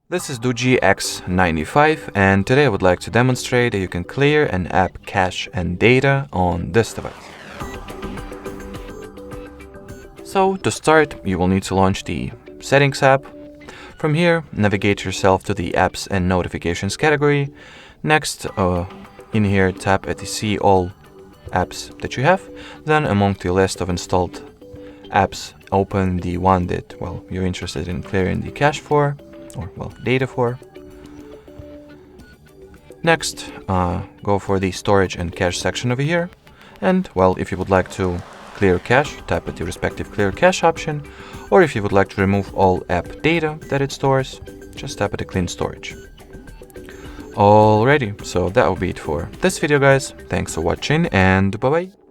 This is DOOGEE X95, and today I would like to demonstrate that you can clear an app cache and data on this device. So to start, you will need to launch the Settings app. From here, navigate yourself to the Apps and Notifications category. Next, in here, tap at the See All apps that you have. Then among the list of installed apps, open the one that, well, you're interested in clearing the cache for, or, well, data for. Next, go for the storage and cache section over here. And, well, if you would like to clear cache, tap at the respective clear cache option. Or if you would like to remove all app data that it stores, just tap at the clean storage. Alrighty, so that will be it for this video, guys. Thanks for watching, and bye-bye.